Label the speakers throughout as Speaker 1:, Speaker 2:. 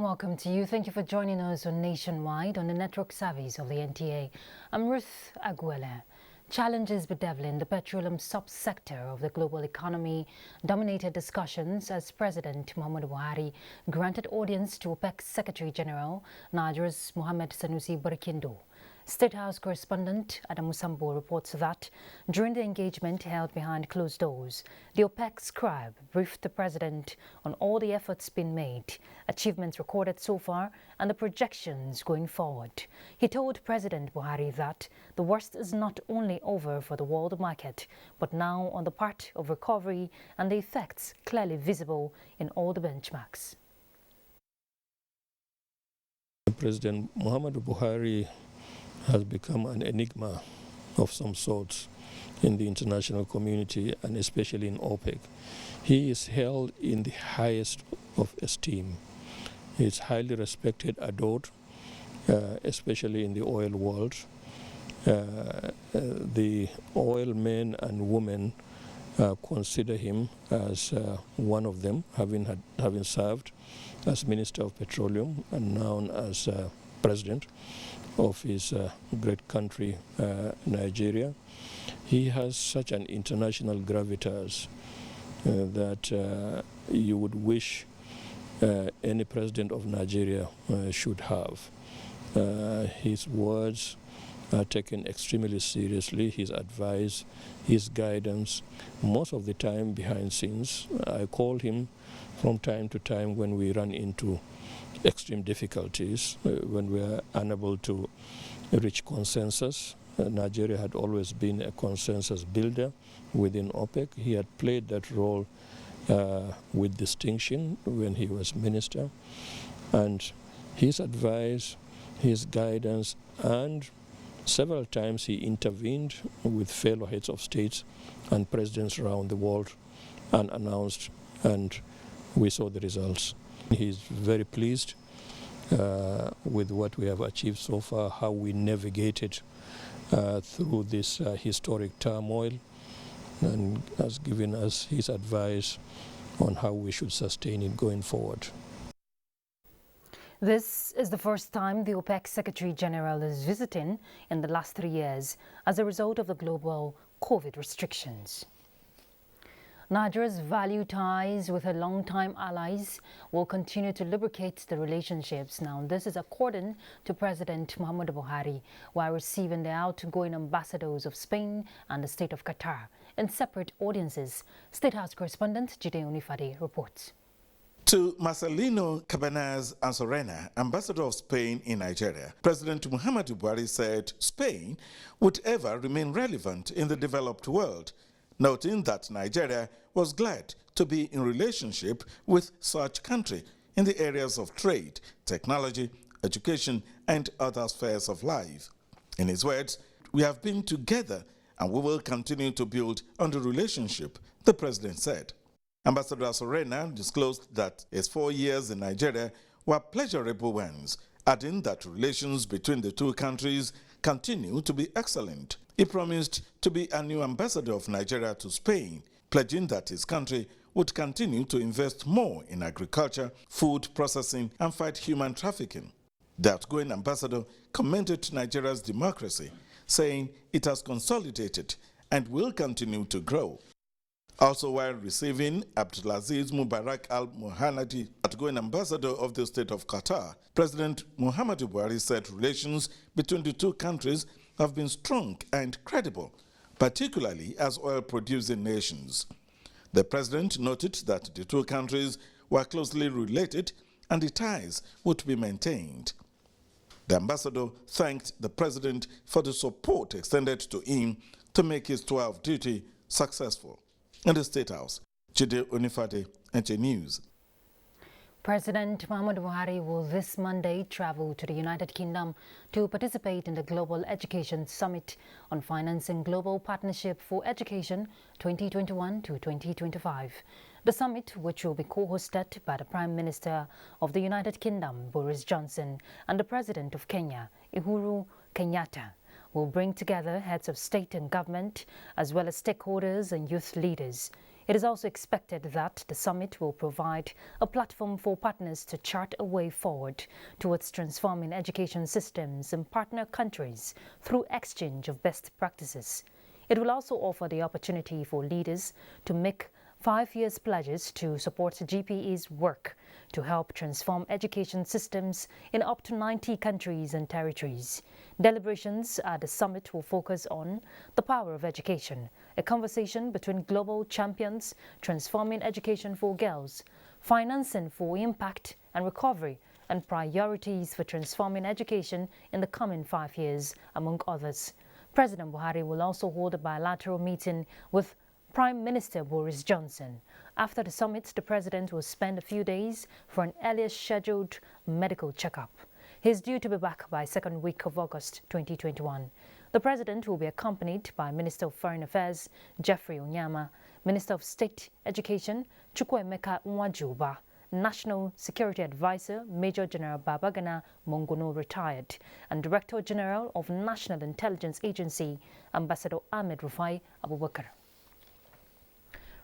Speaker 1: Welcome to you. Thank you for joining us on Nationwide on the network service of the NTA. I'm Ruth Aguela. Challenges bedeviling the petroleum subsector of the global economy dominated discussions as President Muhammadu Buhari granted audience to OPEC Secretary General Nigeria's Mohammed Sanusi Barkindo. State House correspondent Adamu Sambo reports that during the engagement held behind closed doors, the OPEC scribe briefed the president on all the efforts being made, achievements recorded so far, and the projections going forward. He told President Buhari that the worst is not only over for the world market, but now on the part of recovery and the effects clearly visible in all the benchmarks.
Speaker 2: President Muhammadu Buhari has become an enigma of some sort in the international community and especially in OPEC. He is held in the highest of esteem. He is highly respected, adored, especially in the oil world. The oil men and women consider him as one of them, having served as Minister of Petroleum and now as President of his great country, Nigeria. He has such an international gravitas that you would wish any president of Nigeria should have. His words are taken extremely seriously, his advice, his guidance, most of the time behind scenes. I call him from time to time when we run into extreme difficulties, when we are unable to reach consensus. Nigeria had always been a consensus builder within OPEC. He had played that role with distinction when he was minister. And his advice, his guidance, and several times he intervened with fellow heads of states and presidents around the world unannounced, and we saw the results. He's very pleased with what we have achieved so far, how we navigated through this historic turmoil, and has given us his advice on how we should sustain it going forward.
Speaker 1: This is the first time the OPEC Secretary General is visiting in the last 3 years as a result of the global COVID restrictions. Nigeria's value ties with her longtime allies will continue to lubricate the relationships. Now, this is according to President Muhammadu Buhari while receiving the outgoing ambassadors of Spain and the state of Qatar in separate audiences. State House correspondent Jide Onifade reports.
Speaker 3: To Marcelino Cabanaz Ansorena, ambassador of Spain in Nigeria, President Muhammadu Buhari said Spain would ever remain relevant in the developed world, noting that Nigeria was glad to be in relationship with such country in the areas of trade, technology, education, and other spheres of life. In his words, "We have been together and we will continue to build on the relationship," the president said. Ambassador Ansorena disclosed that his 4 years in Nigeria were pleasurable ones, adding that relations between the two countries continue to be excellent. He promised to be a new ambassador of Nigeria to Spain, pledging that his country would continue to invest more in agriculture, food processing, and fight human trafficking. The outgoing ambassador commended Nigeria's democracy, saying it has consolidated and will continue to grow. Also, while receiving Abdulaziz Mubarak al-Mohanadi, outgoing ambassador of the state of Qatar, President Muhammadu Buhari said relations between the two countries have been strong and credible, particularly as oil-producing nations. The president noted that the two countries were closely related and the ties would be maintained. The ambassador thanked the president for the support extended to him to make his tour of duty successful. In the State House, Chide Onifade, NTA News.
Speaker 1: President Muhammadu Buhari will this Monday travel to the United Kingdom to participate in the Global Education Summit on Financing Global Partnership for Education 2021 to 2025. The summit, which will be co-hosted by the Prime Minister of the United Kingdom, Boris Johnson, and the President of Kenya, Uhuru Kenyatta, will bring together heads of state and government, as well as stakeholders and youth leaders. It is also expected that the summit will provide a platform for partners to chart a way forward towards transforming education systems in partner countries through exchange of best practices. It will also offer the opportunity for leaders to make 5 years pledges to support GPE's work to help transform education systems in up to 90 countries and territories. Deliberations at the summit will focus on the power of education, a conversation between global champions transforming education for girls, financing for impact and recovery, and priorities for transforming education in the coming 5 years, among others. President Buhari will also hold a bilateral meeting with Prime Minister Boris Johnson. After the summit, the president will spend a few days for an earlier scheduled medical checkup. He is due to be back by second week of August 2021. The president will be accompanied by Minister of Foreign Affairs Geoffrey Onyama, Minister of State Education Chukwuemeka Nwajuba, National Security Advisor Major General Babagana Mongono retired, and Director General of National Intelligence Agency Ambassador Ahmed Rufai Abubakar.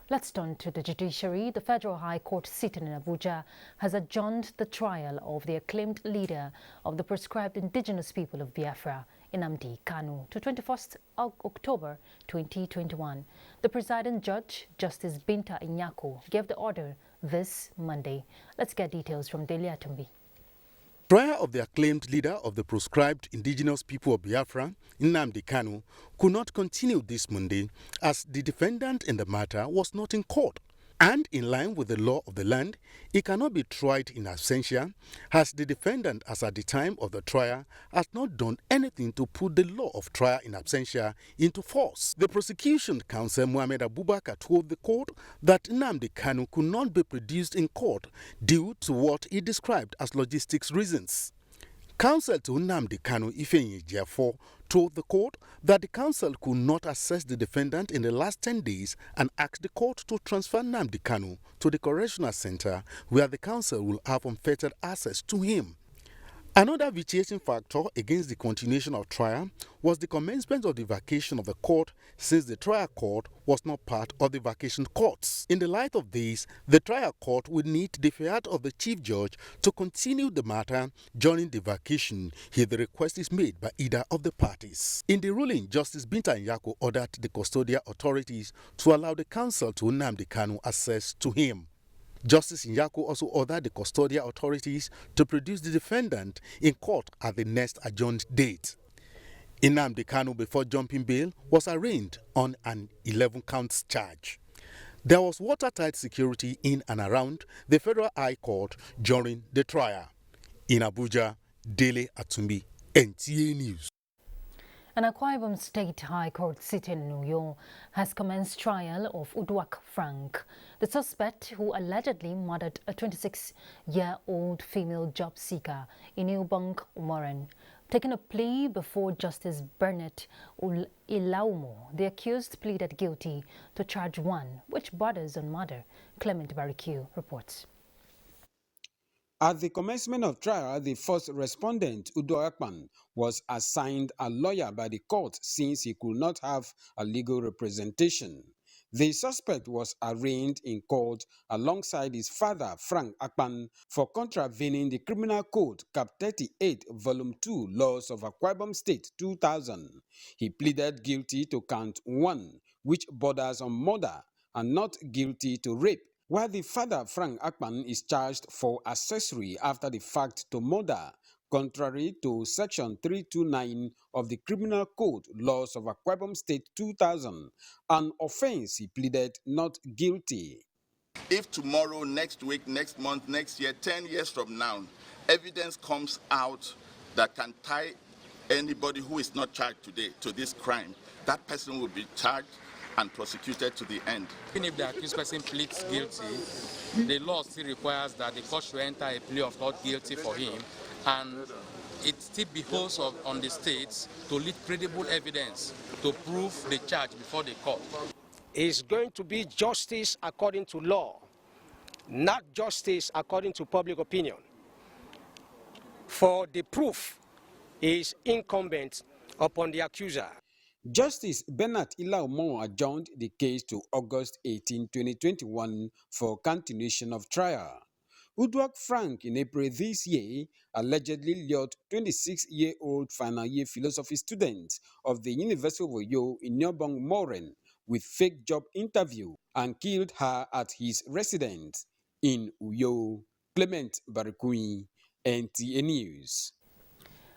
Speaker 1: Let's turn to the judiciary. The Federal High Court sitting in Abuja has adjourned the trial of the acclaimed leader of the proscribed indigenous people of Biafra, Nnamdi Kanu, to 21st October 2021. The presiding judge, Justice Binta Inyako, gave the order this Monday. Let's get details from Delia Tumbi.
Speaker 4: Trial of the acclaimed leader of the proscribed indigenous people of Biafra, Nnamdi Kanu, could not continue this Monday as the defendant in the matter was not in court. And in line with the law of the land, he cannot be tried in absentia, as the defendant, as at the time of the trial, has not done anything to put the law of trial in absentia into force. The prosecution counsel Mohammed Abubakar told the court that Nnamdi Kanu could not be produced in court due to what he described as logistics reasons. Counsel to Nnamdi Kanu Ifeanyi Jiafo told the court that the counsel could not assess the defendant in the last 10 days and asked the court to transfer Nnamdi Kanu to the correctional center where the counsel will have unfettered access to him. Another vitiating factor against the continuation of trial was the commencement of the vacation of the court, since the trial court was not part of the vacation courts. In the light of this, the trial court would need the fiat of the chief judge to continue the matter during the vacation if the request is made by either of the parties. In the ruling, Justice Binta Inyako ordered the custodial authorities to allow the counsel to Nnamdi Kanu access to him. Justice Inyako also ordered the custodial authorities to produce the defendant in court at the next adjourned date. Nnamdi Kanu, before jumping bail, was arraigned on an 11-count charge. There was watertight security in and around the Federal High Court during the trial. In Abuja, Dele Atumbi, NTA News.
Speaker 1: An Akwa Ibom State High Court sitting in Uyo has commenced trial of Uduak Frank, the suspect who allegedly murdered a 26-year-old female job seeker in Ubang, Umoren. Taking a plea before Justice Bernard Ilaumo, the accused pleaded guilty to charge 1, which borders on murder. Clement Barikiu reports.
Speaker 5: At the commencement of trial, the first respondent, Udo Akpan, was assigned a lawyer by the court since he could not have a legal representation. The suspect was arraigned in court alongside his father, Frank Akpan, for contravening the Criminal Code, Cap 38, Volume 2, Laws of Akwa Ibom State, 2000. He pleaded guilty to count 1, which borders on murder, and not guilty to rape, while the father, Frank Akpan, is charged for accessory after the fact to murder, contrary to Section 329 of the Criminal Code Laws of Akwa Ibom State 2000, an offense he pleaded not guilty.
Speaker 6: If tomorrow, next week, next month, next year, 10 years from now, evidence comes out that can tie anybody who is not charged today to this crime, that person will be charged and prosecuted to the end.
Speaker 7: Even if the accused person pleads guilty, the law still requires that the court should enter a plea of not guilty for him, and it still behoves on the states to lead credible evidence to prove the charge before the court.
Speaker 8: Is going to be justice according to law, not justice according to public opinion. For the proof is incumbent upon the accuser.
Speaker 5: Justice Bernard Ilaomo adjourned the case to August 18, 2021 for continuation of trial. Uduak Frank in April this year allegedly lured 26-year-old final year philosophy student of the University of Oyo in Nyobong Moren with fake job interview and killed her at his residence in Uyo. Clement Barikui, NTA News.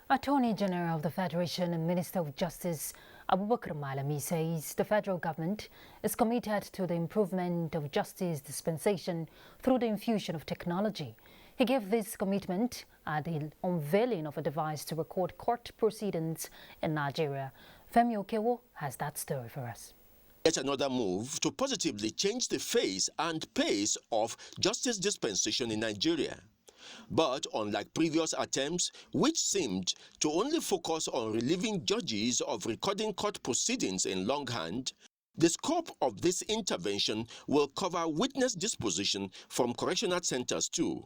Speaker 1: Attorney General of the Federation and Minister of Justice Abubakar Malami says the federal government is committed to the improvement of justice dispensation through the infusion of technology. He gave this commitment at the unveiling of a device to record court proceedings in Nigeria. Femi Okewo has that story for us.
Speaker 9: Yet another move to positively change the face and pace of justice dispensation in Nigeria. But unlike previous attempts, which seemed to only focus on relieving judges of recording court proceedings in longhand, the scope of this intervention will cover witness disposition from correctional centers too.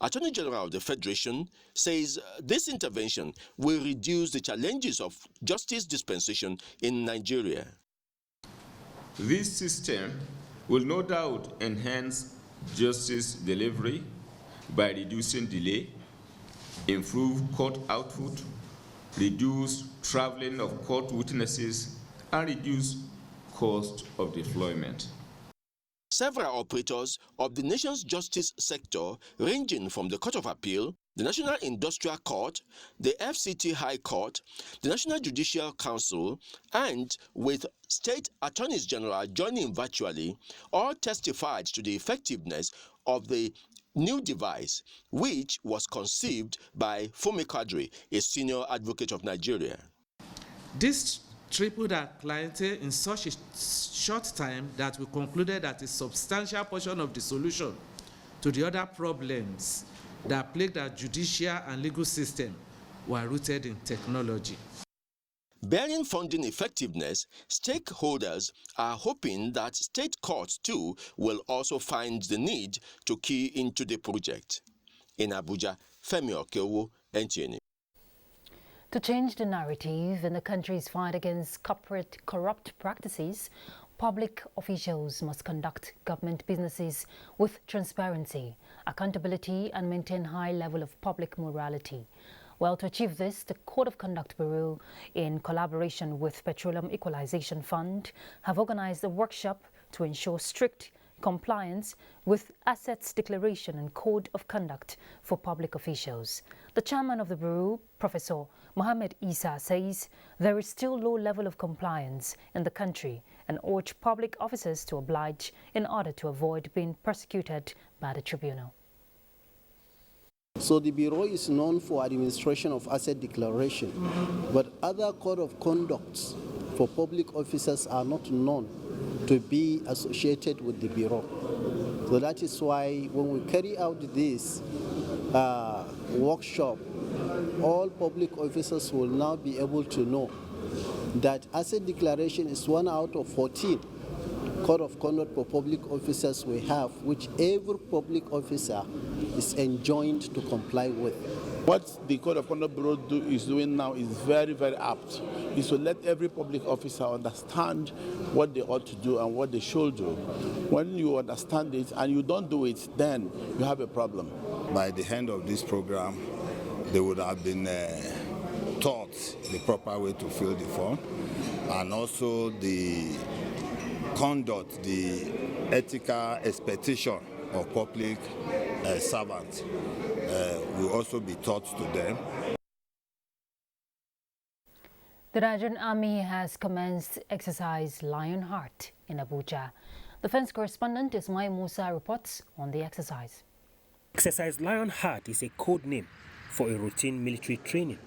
Speaker 9: Attorney General of the Federation says this intervention will reduce the challenges of justice dispensation in Nigeria.
Speaker 10: This system will no doubt enhance justice delivery by reducing delay, improve court output, reduce traveling of court witnesses, and reduce cost of deployment.
Speaker 9: Several operators of the nation's justice sector, ranging from the Court of Appeal, the National Industrial Court, the FCT High Court, the National Judicial Council, and with state attorneys general joining virtually, all testified to the effectiveness of the new device, which was conceived by Fumi Kadri, a senior advocate of Nigeria.
Speaker 11: This tripled our clientele in such a short time that we concluded that a substantial portion of the solution to the other problems that plagued our judicial and legal system were rooted in technology.
Speaker 9: Bearing funding effectiveness, stakeholders are hoping that state courts too will also find the need to key into the project. In Abuja, Femi Okewo, NTA.
Speaker 1: To change the narrative in the country's fight against corporate corrupt practices, public officials must conduct government businesses with transparency, accountability, and maintain high level of public morality. Well, to achieve this, the Code of Conduct Bureau, in collaboration with Petroleum Equalization Fund, have organized a workshop to ensure strict compliance with assets declaration and code of conduct for public officials. The chairman of the Bureau, Professor Mohammed Isa, says there is still low level of compliance in the country and urge public officers to oblige in order to avoid being persecuted by the tribunal.
Speaker 12: So the Bureau is known for administration of asset declaration, but other code of conducts for public officers are not known to be associated with the Bureau. So that is why when we carry out this workshop, all public officers will now be able to know that asset declaration is 1 out of 14 code of conduct for public officers we have, which every public officer is enjoined to comply with.
Speaker 13: What the Code of Conduct Bureau is doing now is very, very apt, is to let every public officer understand what they ought to do and what they should do. When you understand it and you don't do it, then you have a problem.
Speaker 14: By the end of this program, they would have been taught the proper way to fill the form, and also the conduct, the ethical expectation of public servants will also be taught to them.
Speaker 1: The Nigerian Army has commenced exercise Lionheart in Abuja. Defense correspondent Ismail Musa reports on the exercise.
Speaker 15: Exercise Lionheart is a code name for a routine military training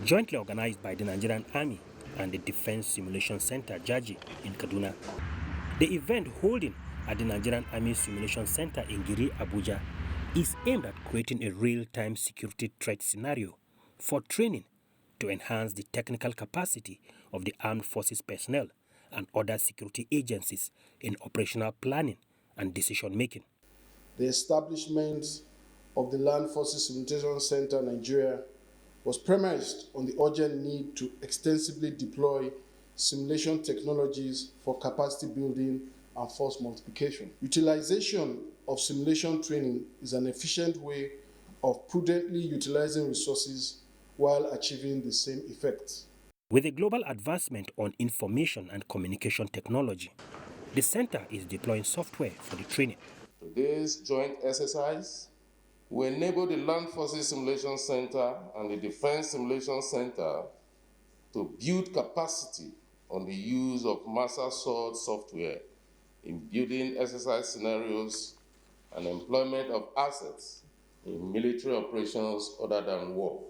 Speaker 15: jointly organized by the Nigerian Army and the Defense Simulation Center, Jaji, in Kaduna. The event holding at the Nigerian Army Simulation Center in Giri, Abuja, is aimed at creating a real-time security threat scenario for training to enhance the technical capacity of the armed forces personnel and other security agencies in operational planning and decision-making.
Speaker 16: The establishment of the Land Forces Simulation Center, Nigeria, was premised on the urgent need to extensively deploy simulation technologies for capacity building and force multiplication. Utilization of simulation training is an efficient way of prudently utilizing resources while achieving the same effects.
Speaker 15: With a global advancement on information and communication technology, the center is deploying software for the training.
Speaker 17: Today's joint exercise will enable the Land Forces Simulation Center and the Defense Simulation Center to build capacity on the use of master sword software in building exercise scenarios and employment of assets in military operations other than war.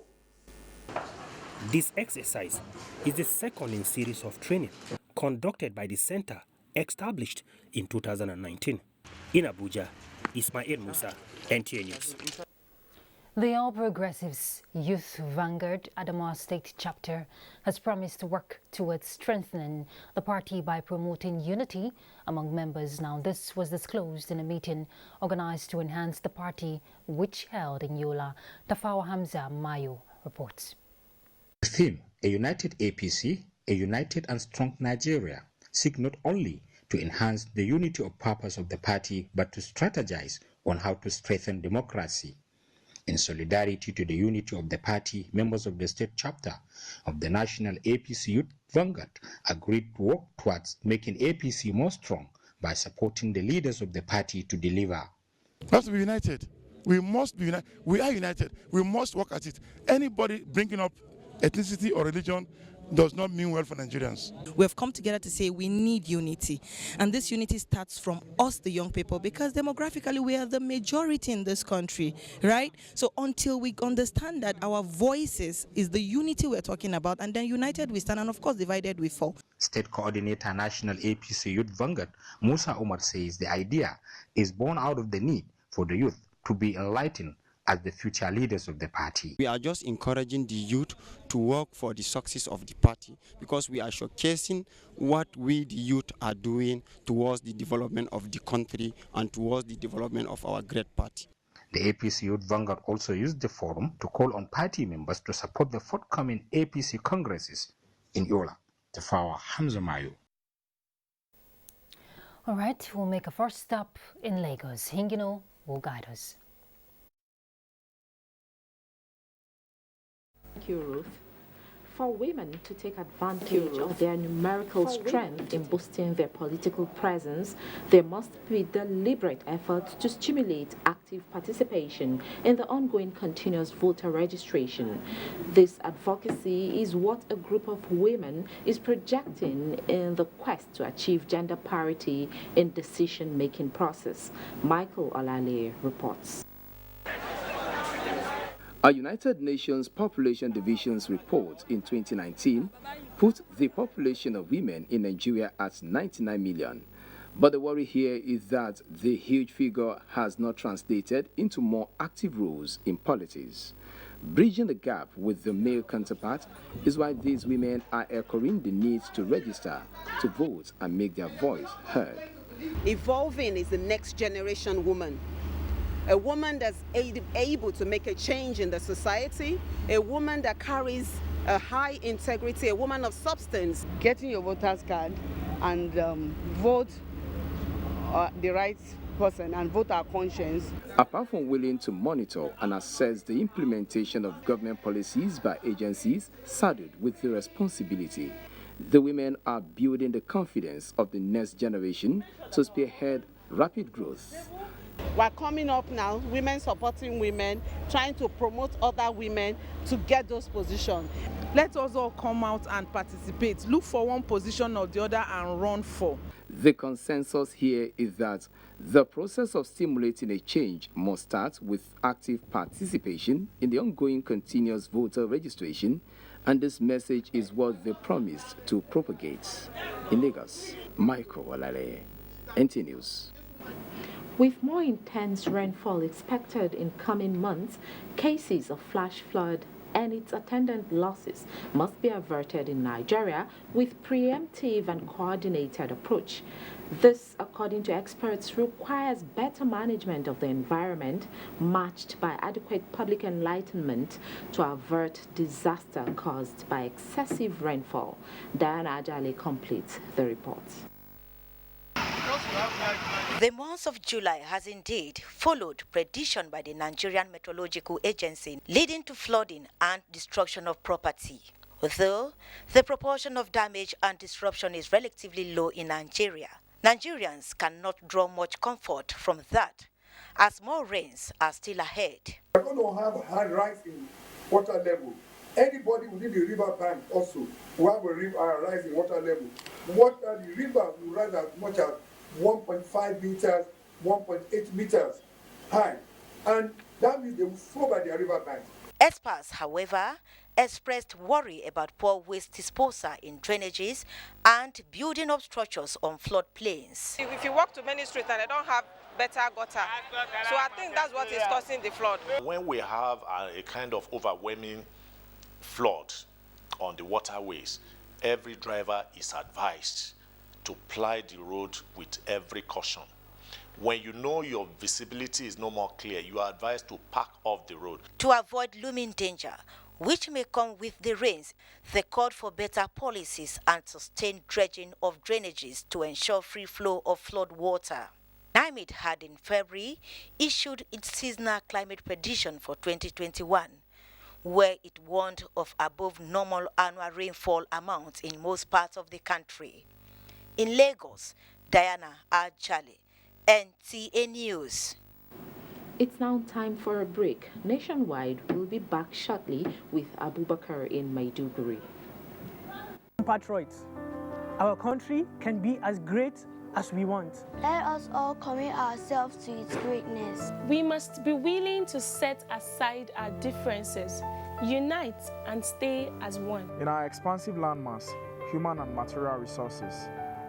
Speaker 15: This exercise is the second in series of training conducted by the center established in 2019. In Abuja, Ismail Musa, NTA News.
Speaker 1: The All Progressives Youth Vanguard Adamawa State Chapter has promised to work towards strengthening the party by promoting unity among members. Now, this was disclosed in a meeting organized to enhance the party, which held in Yola. Tafawa Hamza Mayo reports.
Speaker 18: The theme, a united APC, a united and strong Nigeria, seek not only to enhance the unity of purpose of the party, but to strategize on how to strengthen democracy. In solidarity to the unity of the party, members of the state chapter of the National APC Youth Vanguard agreed to work towards making APC more strong by supporting the leaders of the party to deliver.
Speaker 19: We have to be united. We must be united. We are united. We must work at it. Anybody bringing up ethnicity or religion does not mean well for Nigerians.
Speaker 20: We have come together to say we need unity, and this unity starts from us, the young people, because demographically we are the majority in this country, right? So until we understand that our voices is the unity we're talking about, and then united we stand, and of course divided we fall.
Speaker 18: State Coordinator National APC Youth Vanguard Musa Umar says the idea is born out of the need for the youth to be enlightened as the future leaders of the party.
Speaker 21: We are just encouraging the youth to work for the success of the party, because we are showcasing what we the youth are doing towards the development of the country and towards the development of our great party.
Speaker 18: The APC Youth Vanguard also used the forum to call on party members to support the forthcoming APC congresses in Yola. Tafawa Hamza Mayo.
Speaker 1: All right, we'll make a first stop in Lagos. Hingino will guide us.
Speaker 22: Thank you, Ruth. For women to take advantage of their numerical strength in boosting their political presence, there must be deliberate efforts to stimulate active participation in the ongoing continuous voter registration. This advocacy is what a group of women is projecting in the quest to achieve gender parity in decision-making process. Michael Olale reports.
Speaker 23: A United Nations Population Division's report in 2019 put the population of women in Nigeria at 99 million. But the worry here is that the huge figure has not translated into more active roles in politics. Bridging the gap with the male counterpart is why these women are echoing the need to register, to vote, and make their voice heard.
Speaker 24: Evolving is the next generation woman. A woman that's able to make a change in the society, a woman that carries a high integrity, a woman of substance.
Speaker 25: Getting your voter's card and vote the right person and vote our conscience.
Speaker 23: Apart from willing to monitor and assess the implementation of government policies by agencies saddled with the responsibility, the women are building the confidence of the next generation to spearhead rapid growth.
Speaker 25: We're coming up now, women supporting women, trying to promote other women to get those positions.
Speaker 2: Let us all come out and participate. Look for one position or the other and run for.
Speaker 23: The consensus here is that the process of stimulating a change must start with active participation in the ongoing continuous voter registration, and this message is what they promised to propagate. In Lagos, Michael Walale, NTA News.
Speaker 22: With more intense rainfall expected in coming months, cases of flash flood and its attendant losses must be averted in Nigeria with preemptive and coordinated approach. This, according to experts, requires better management of the environment matched by adequate public enlightenment to avert disaster caused by excessive rainfall. Diana Ajale completes the report.
Speaker 3: The month of July has indeed followed prediction by the Nigerian Meteorological Agency, leading to flooding and destruction of property. Though the proportion of damage and disruption is relatively low in Nigeria, Nigerians cannot draw much comfort from that, as more rains are still ahead.
Speaker 4: We're going to have a high rise in water level. Anybody within the river bank also will have a rise in water level. The river will rise as much as 1.5 meters, 1.8 meters high. And that means they will flow by their river bank.
Speaker 3: Experts, however, expressed worry about poor waste disposal in drainages and building up structures on floodplains.
Speaker 6: If you walk to many streets and they don't have better gutter, so I think that's what is causing the flood.
Speaker 7: When we have a kind of overwhelming flood on the waterways, every driver is advised to ply the road with every caution. When you know your visibility is no more clear, you are advised to park off the road.
Speaker 3: To avoid looming danger, which may come with the rains, they called for better policies and sustained dredging of drainages to ensure free flow of flood water. NIMED had in February issued its seasonal climate prediction for 2021, where it warned of above normal annual rainfall amounts in most parts of the country. In Lagos, Diana Ajale, NTA News.
Speaker 22: It's now time for a break. Nationwide will be back shortly with Abubakar in Maiduguri.
Speaker 26: Compatriots, our country can be as great as we want.
Speaker 27: Let us all commit ourselves to its greatness.
Speaker 28: We must be willing to set aside our differences, unite and stay as one.
Speaker 29: In our expansive landmass, human and material resources,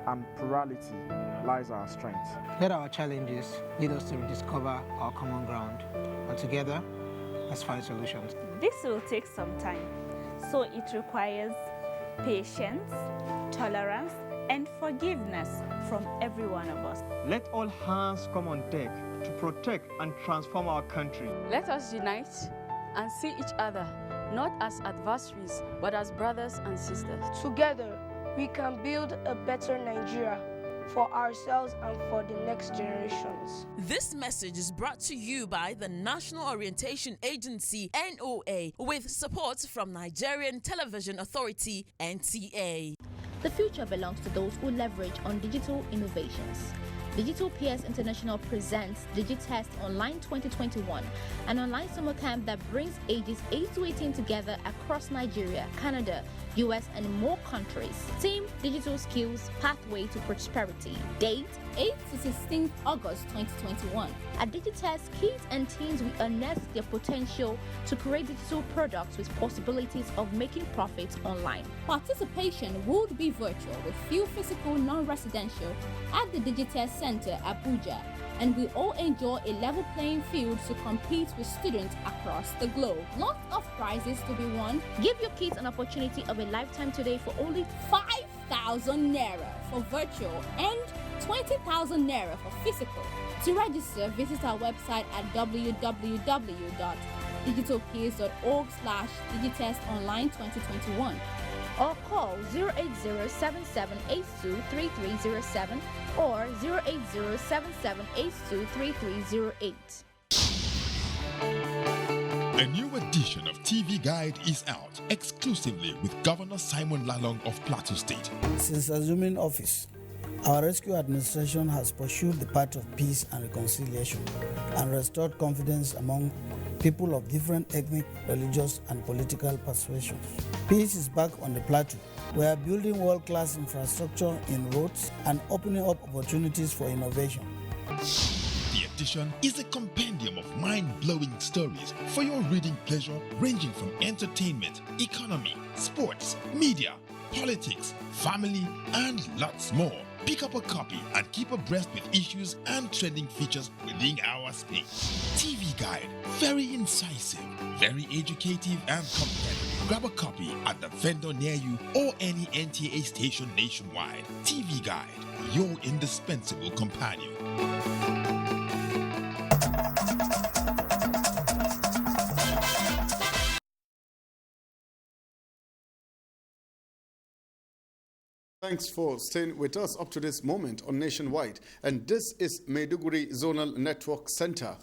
Speaker 29: and plurality lies our strength.
Speaker 30: Let our challenges lead us to rediscover our common ground, and together, let's find solutions.
Speaker 31: This will take some time, so it requires patience, tolerance, and forgiveness from every one of us.
Speaker 29: Let all hands come on deck to protect and transform our country.
Speaker 32: Let us unite and see each other not as adversaries, but as brothers and sisters.
Speaker 27: Together, we can build a better Nigeria for ourselves and for the next generations.
Speaker 33: This message is brought to you by the National Orientation Agency, NOA, with support from Nigerian Television Authority, NTA.
Speaker 34: The future belongs to those who leverage on digital innovations. Digital PS International presents DigiTest Online 2021, an online summer camp that brings ages 8 to 18 together across Nigeria, Canada, US, and more countries. Theme: Digital Skills, Pathway to Prosperity. Date: 8 to 16 August 2021. At DigiTest, kids and teens will unearth their potential to create digital products with possibilities of making profits online. Participation would be virtual with few physical non-residential at the DigiTest Center, Abuja, and we all enjoy a level playing field to compete with students across the globe. Lots of prizes to be won. Give your kids an opportunity of a lifetime today for only 5,000 Naira for virtual and 20,000 Naira for physical. To register, visit our website at www.digitalpeers.org/digitestonline2021 or call 08077823307 or 08077823308.
Speaker 35: A new edition of TV Guide is out exclusively with Governor Simon Lalong of Plateau State.
Speaker 36: Since assuming office,
Speaker 5: Our rescue administration has pursued the path of peace and reconciliation and restored confidence among people of different ethnic, religious, and political persuasions. Peace is back on the plateau. We are building world-class infrastructure in roads and opening up opportunities for innovation.
Speaker 35: The edition is a compendium of mind-blowing stories for your reading pleasure, ranging from entertainment, economy, sports, media, politics, family, and lots more. Pick up a copy and keep abreast with issues and trending features within our space. TV Guide, very incisive, very educative and compelling. Grab a copy at the vendor near you or any NTA station nationwide. TV Guide, your indispensable companion.
Speaker 8: Thanks for staying with us up to this moment on Nationwide. And this is Maiduguri Zonal Network Center.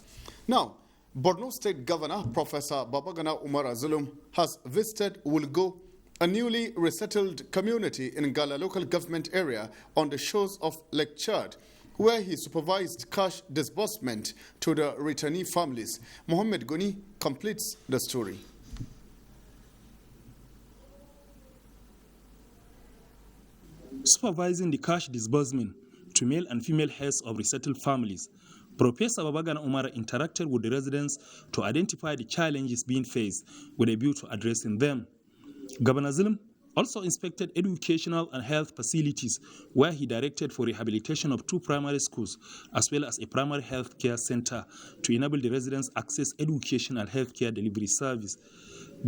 Speaker 8: Now, Borno State Governor Professor Babagana Umar Zulum has visited Wulgo, a newly resettled community in Gala local government area on the shores of Lake Chad, where he supervised cash disbursement to the returnee families. Mohammed Goni completes the story.
Speaker 9: Supervising the cash disbursement to male and female heads of resettled families, Professor Babagana Umar interacted with the residents to identify the challenges being faced with a view to addressing them. Governor Zulum also inspected educational and health facilities where he directed for rehabilitation of 2 primary schools as well as a primary health care center to enable the residents access education and health care delivery service.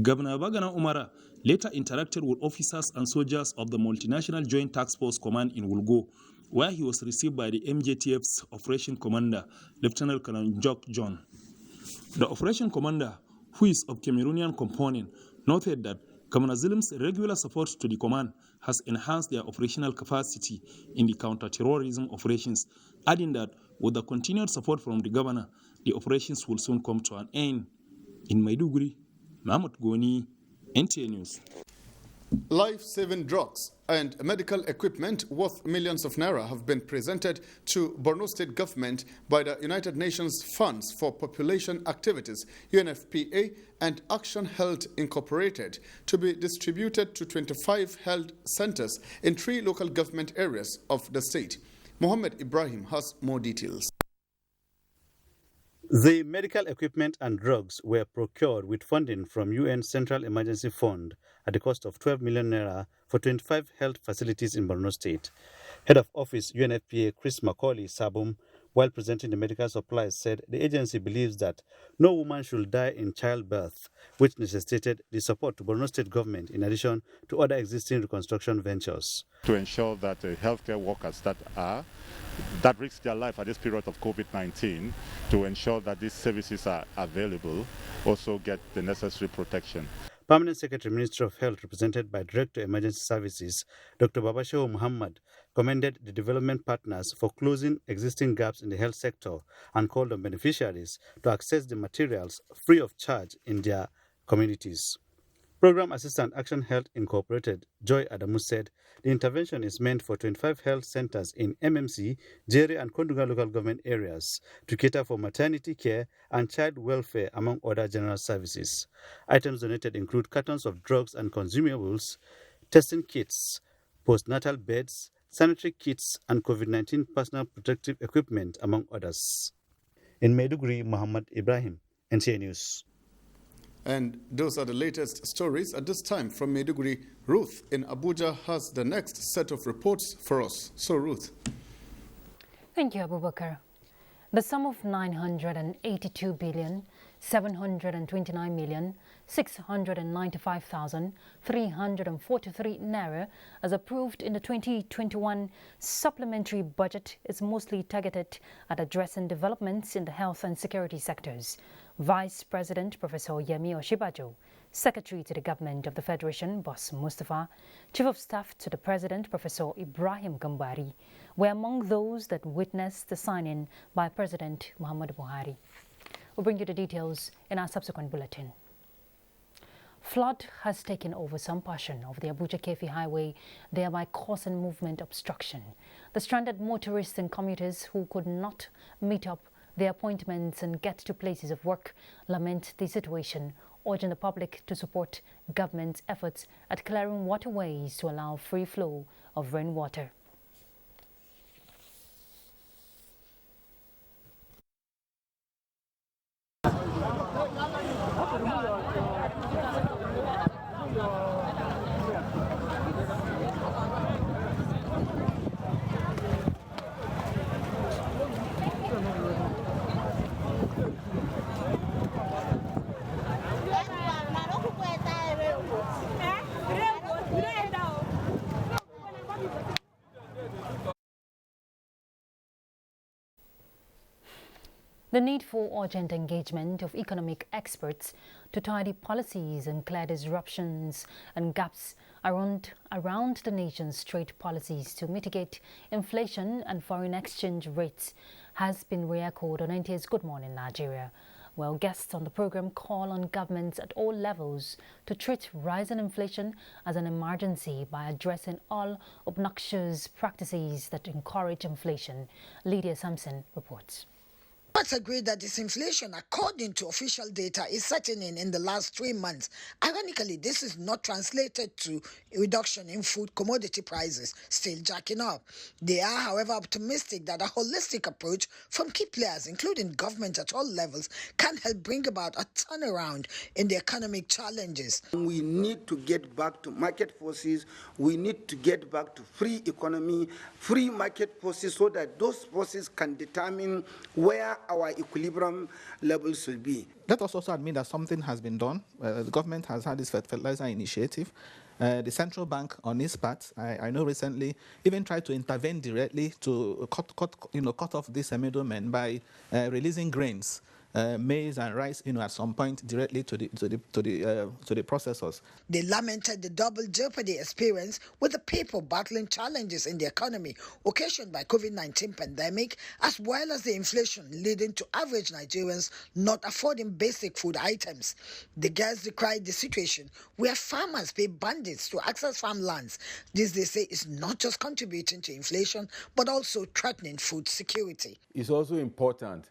Speaker 9: Governor Babagana Umar later interacted with officers and soldiers of the Multinational Joint Task Force Command in Wulgo, where he was received by the MJTF's Operation Commander, Lieutenant Colonel Jock John. The Operation Commander, who is of Cameroonian component, noted that Governor Zulum's regular support to the command has enhanced their operational capacity in the counter-terrorism operations, adding that with the continued support from the governor, the operations will soon come to an end. In Maiduguri, Mahmoud Goni, NTA News.
Speaker 8: Life-saving drugs and medical equipment worth millions of naira have been presented to Borno State government by the United Nations Funds for Population Activities, UNFPA, and Action Health Incorporated to be distributed to 25 health centers in 3 local government areas of the state. Mohammed Ibrahim has more details.
Speaker 10: The medical equipment and drugs were procured with funding from UN Central Emergency Fund at the cost of 12 million naira for 25 health facilities in Borno State. Head of Office UNFPA Chris Macaulay Sabum, while presenting the medical supplies, said the agency believes that no woman should die in childbirth, which necessitated the support to Borno State government in addition to other existing reconstruction ventures.
Speaker 11: To ensure that healthcare workers that risk their life at this period of COVID-19, to ensure that these services are available, also get the necessary protection.
Speaker 10: Permanent Secretary Ministry of Health, represented by Director Emergency Services, Dr. Babashehu Muhammad, commended the development partners for closing existing gaps in the health sector and called on beneficiaries to access the materials free of charge in their communities. Program Assistant Action Health Incorporated, Joy Adamu, said the intervention is meant for 25 health centers in MMC, Jere and Konduga local government areas to cater for maternity care and child welfare among other general services. Items donated include cartons of drugs and consumables, testing kits, postnatal beds, sanitary kits and COVID-19 personal protective equipment among others. In Maiduguri, Muhammad Ibrahim, NTA News.
Speaker 8: And those are the latest stories at this time from Maiduguri. Ruth in Abuja has the next set of reports for us. So, Ruth.
Speaker 1: Thank you, Abubakar. The sum of 982,729,695,343 naira, as approved in the 2021 supplementary budget, is mostly targeted at addressing developments in the health and security sectors. Vice President Professor Yemi Oshibajo, Secretary to the Government of the Federation, Boss Mustafa, Chief of Staff to the President, Professor Ibrahim Gambari, were among those that witnessed the signing by President Muhammadu Buhari. We'll bring you the details in our subsequent bulletin. Flood has taken over some portion of the Abuja-Kefi highway, thereby causing movement obstruction. The stranded motorists and commuters who could not meet up their appointments and get to places of work lament the situation, urging the public to support government's efforts at clearing waterways to allow free flow of rainwater. The need for urgent engagement of economic experts to tidy policies and clear disruptions and gaps around the nation's trade policies to mitigate inflation and foreign exchange rates has been re-echoed on NTA's Good Morning Nigeria. Well, guests on the program call on governments at all levels to treat rising inflation as an emergency by addressing all obnoxious practices that encourage inflation. Lydia Sampson reports.
Speaker 2: Experts agree that disinflation, according to official data, is setting in the last 3 months. Ironically, this is not translated to a reduction in food commodity prices, still jacking up. They are, however, optimistic that a holistic approach from key players, including government at all levels, can help bring about a turnaround in the economic challenges.
Speaker 4: We need to get back to market forces. We need to get back to free economy, free market forces, so that those forces can determine where our equilibrium levels will be.
Speaker 29: Let us also admit that something has been done. The government has had this fertilizer initiative. The central bank, on its part, I know recently, even tried to intervene directly to cut off this middleman by releasing grains. Maize and rice, at some point directly to the processors.
Speaker 2: They lamented the double jeopardy experience with the people battling challenges in the economy occasioned by COVID-19 pandemic, as well as the inflation leading to average Nigerians not affording basic food items. The guests decried the situation where farmers pay bandits to access farmlands. This, they say, is not just contributing to inflation, but also threatening food security.
Speaker 12: It's also important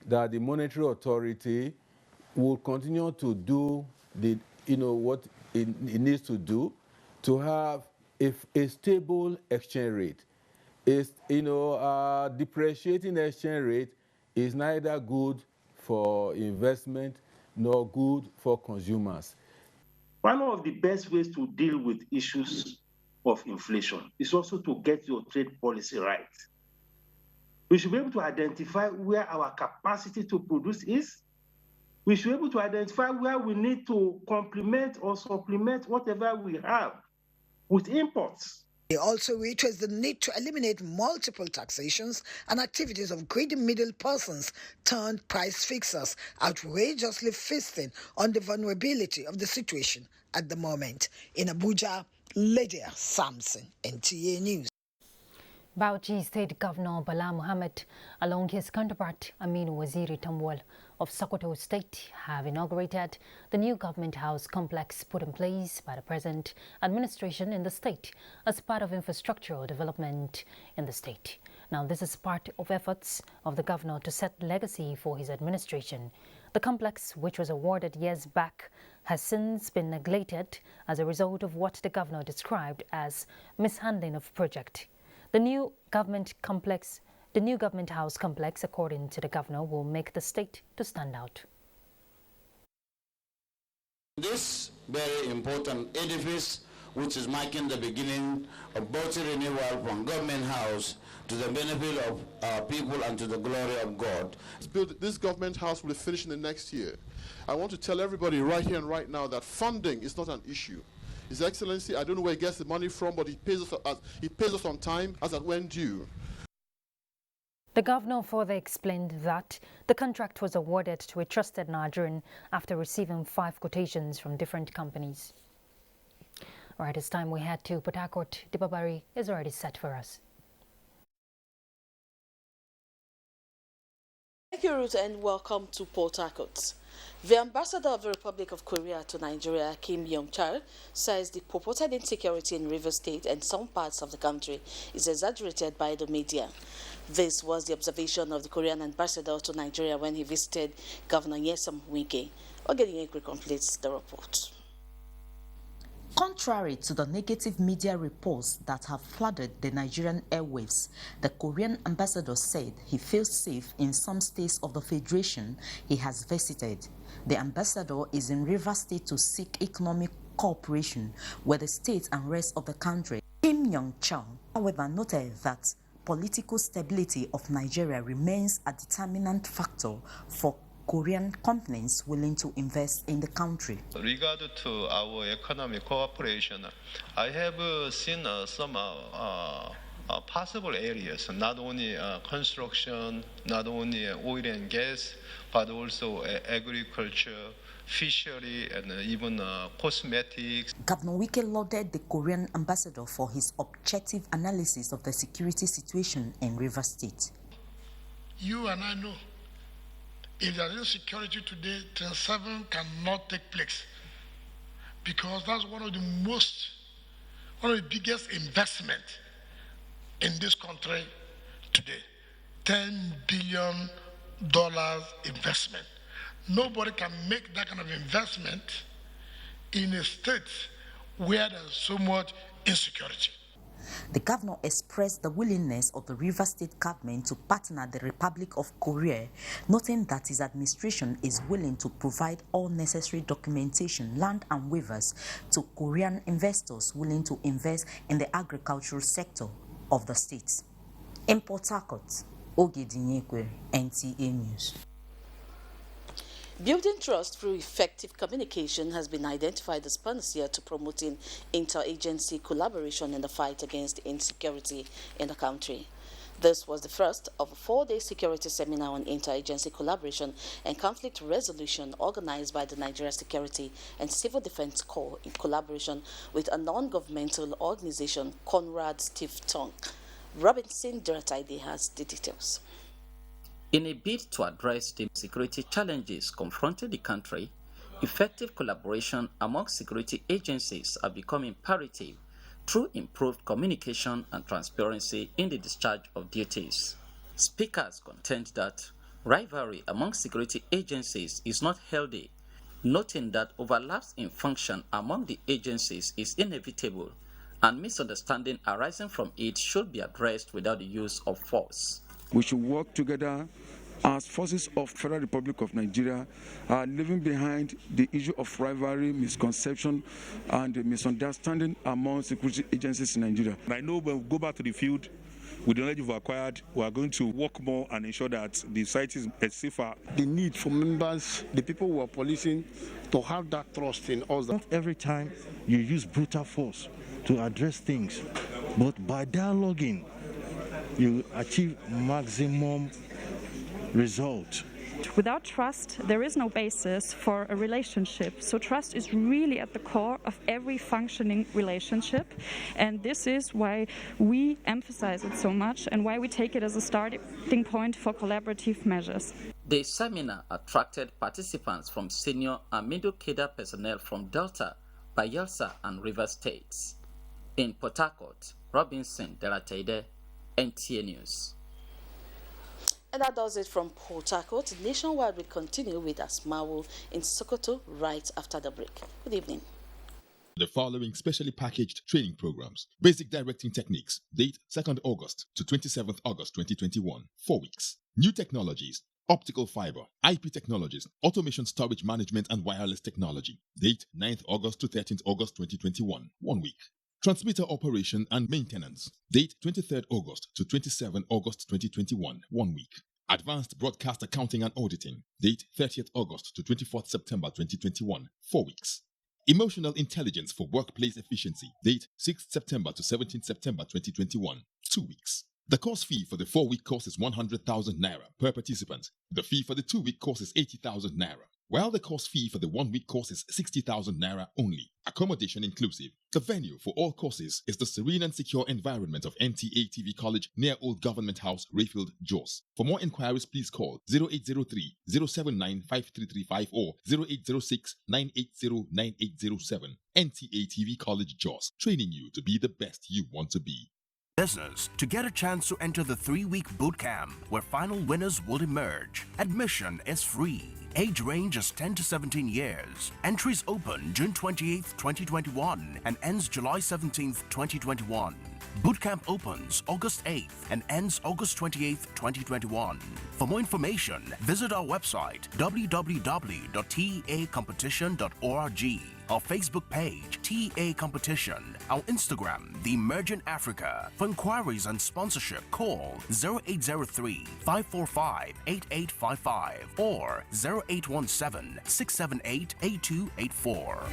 Speaker 12: that the monetary authority will continue to do what it needs to do to have a stable exchange rate. Depreciating exchange rate is neither good for investment nor good for consumers.
Speaker 13: One of the best ways to deal with issues of inflation is also to get your trade policy right. We should be able to identify where our capacity to produce is. We should be able to identify where we need to complement or supplement whatever we have with imports.
Speaker 2: They also reiterates the need to eliminate multiple taxations and activities of greedy middle persons turned price fixers, outrageously feasting on the vulnerability of the situation at the moment. In Abuja, Lydia Sampson, NTA News.
Speaker 1: Bauchi State Governor Bala Mohammed, along his counterpart Aminu Waziri Tamwal of Sokoto State, have inaugurated the new government house complex put in place by the present administration in the state as part of infrastructural development in the state. Now, this is part of efforts of the governor to set legacy for his administration. The complex, which was awarded years back, has since been neglected as a result of what the governor described as mishandling of project. The new government house complex, according to the governor, will make the state to stand out.
Speaker 14: This very important edifice, which is marking the beginning of both renewal from government house to the benefit of our people and to the glory of God.
Speaker 15: This government house will be finished in the next year. I want to tell everybody right here and right now that funding is not an issue. His Excellency, I don't know where he gets the money from, but he pays us on time as at when due.
Speaker 1: The governor further explained that the contract was awarded to a trusted Nigerian after receiving 5 quotations from different companies. All right, it's time we head to Port Harcourt. Dibabari is already set for us.
Speaker 3: Thank you, Ruth, and welcome to Port Harcourt. The ambassador of the Republic of Korea to Nigeria, Kim Yong-chul, says the purported insecurity in Rivers State and some parts of the country is exaggerated by the media. This was the observation of the Korean ambassador to Nigeria when he visited Governor Nyesom Wike. Ogedinekwe completes the report.
Speaker 6: Contrary to the negative media reports that have flooded the Nigerian airwaves, the Korean ambassador said he feels safe in some states of the Federation he has visited. The ambassador is in Rivers State to seek economic cooperation with the state and rest of the country. Kim Yong-chul, however, noted that political stability of Nigeria remains a determinant factor for Korean companies willing to invest in the country.
Speaker 7: Regarding to our economic cooperation, I have seen some possible areas, not only construction, not only oil and gas, but also agriculture, fishery, and even cosmetics.
Speaker 6: Governor Wike lauded the Korean ambassador for his objective analysis of the security situation in Rivers State.
Speaker 16: You and I know, if there is insecurity today, Train 7 cannot take place, because that's one of the biggest investment in this country today. $10 billion investment. Nobody can make that kind of investment in a state where there's so much insecurity.
Speaker 6: The governor expressed the willingness of the Rivers State government to partner the Republic of Korea, noting that his administration is willing to provide all necessary documentation, land and waivers to Korean investors willing to invest in the agricultural sector of the state. In Port Harcourt, Ogedinekwe, NTA News.
Speaker 3: Building trust through effective communication has been identified as panacea to promoting interagency collaboration in the fight against insecurity in the country. This was the first of a 4-day security seminar on interagency collaboration and conflict resolution organized by the Nigeria Security and Civil Defense Corps in collaboration with a non-governmental organization, Conrad Steve Tonk. Robinson Durataide has the details.
Speaker 17: In a bid to address the security challenges confronting the country, effective collaboration among security agencies are becoming imperative through improved communication and transparency in the discharge of duties. Speakers contend that rivalry among security agencies is not healthy, noting that overlaps in function among the agencies is inevitable and misunderstanding arising from it should be addressed without the use of force.
Speaker 18: We should work together as forces of the Federal Republic of Nigeria, leaving behind the issue of rivalry, misconception, and misunderstanding among security agencies in Nigeria.
Speaker 19: I know when we go back to the field, with the knowledge we've acquired, we are going to work more and ensure that the site is safer.
Speaker 20: The need for members, the people who are policing, to have that trust in us.
Speaker 21: Not every time you use brutal force to address things, but by dialoguing, you achieve maximum result.
Speaker 22: Without trust, there is no basis for a relationship. So trust is really at the core of every functioning relationship. And this is why we emphasize it so much and why we take it as a starting point for collaborative measures.
Speaker 17: The seminar attracted participants from senior and middle cadre personnel from Delta, Bayelsa, and Rivers States. In Port Harcourt, Robinson Durataide, NTA News.
Speaker 3: And that does it from Port Harcourt. Nationwide will continue with Asmawu in Sokoto right after the break. Good evening.
Speaker 35: The following specially packaged training programs. Basic directing techniques. Date 2nd August to 27th August 2021. 4 weeks. New technologies. Optical fiber, IP technologies, automation storage management and wireless technology. Date 9th August to 13th August 2021. 1 week. Transmitter operation and maintenance. Date 23rd August to 27th August 2021. 1 week. Advanced broadcast accounting and auditing. Date 30th August to 24th September 2021. 4 weeks. Emotional intelligence for workplace efficiency. Date 6th September to 17th September 2021. 2 weeks. The course fee for the 4-week course is 100,000 naira per participant. The fee for the 2-week course is 80,000 naira. While the course fee for the 1-week course is 60,000 naira only, accommodation inclusive. The venue for all courses is the serene and secure environment of NTA TV College near Old Government House, Rayfield, Jos. For more inquiries, please call 0803 079 5335 or 0806 980 9807. NTA TV College, Jos, training you to be the best you want to be.
Speaker 5: Listeners, to get a chance to enter the 3-week boot camp where final winners will emerge. Admission is free. Age range is 10 to 17 years. Entries open June 28th, 2021 and ends July 17th, 2021. Bootcamp opens August 8th and ends August 28th, 2021. For more information, visit our website www.teacompetition.org, our Facebook page, TA Competition, our Instagram, The Emerging Africa. For inquiries and sponsorship, call 0803-545-8855 or 0817-678-8284.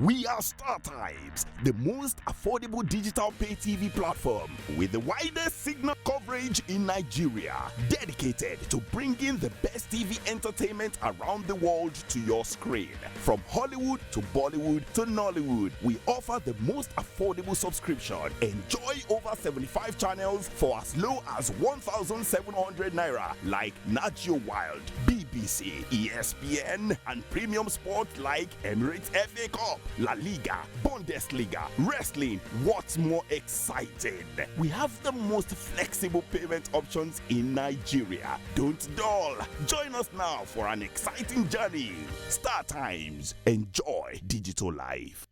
Speaker 9: We are StarTimes, the most affordable digital pay TV platform with the widest signal coverage in Nigeria, dedicated to bringing the best TV entertainment around the world to your screen. From Hollywood to Bollywood to Nollywood, we offer the most affordable subscription. Enjoy over 75 channels for as low as 1,700 naira, like Nat Geo Wild, BBC, ESPN, and premium sports like Emirates FA Cup, La Liga, Bundesliga, wrestling. What's more exciting? We have the most flexible payment options in Nigeria. Don't dull. Join us now for an exciting journey. StarTimes. Enjoy digital life.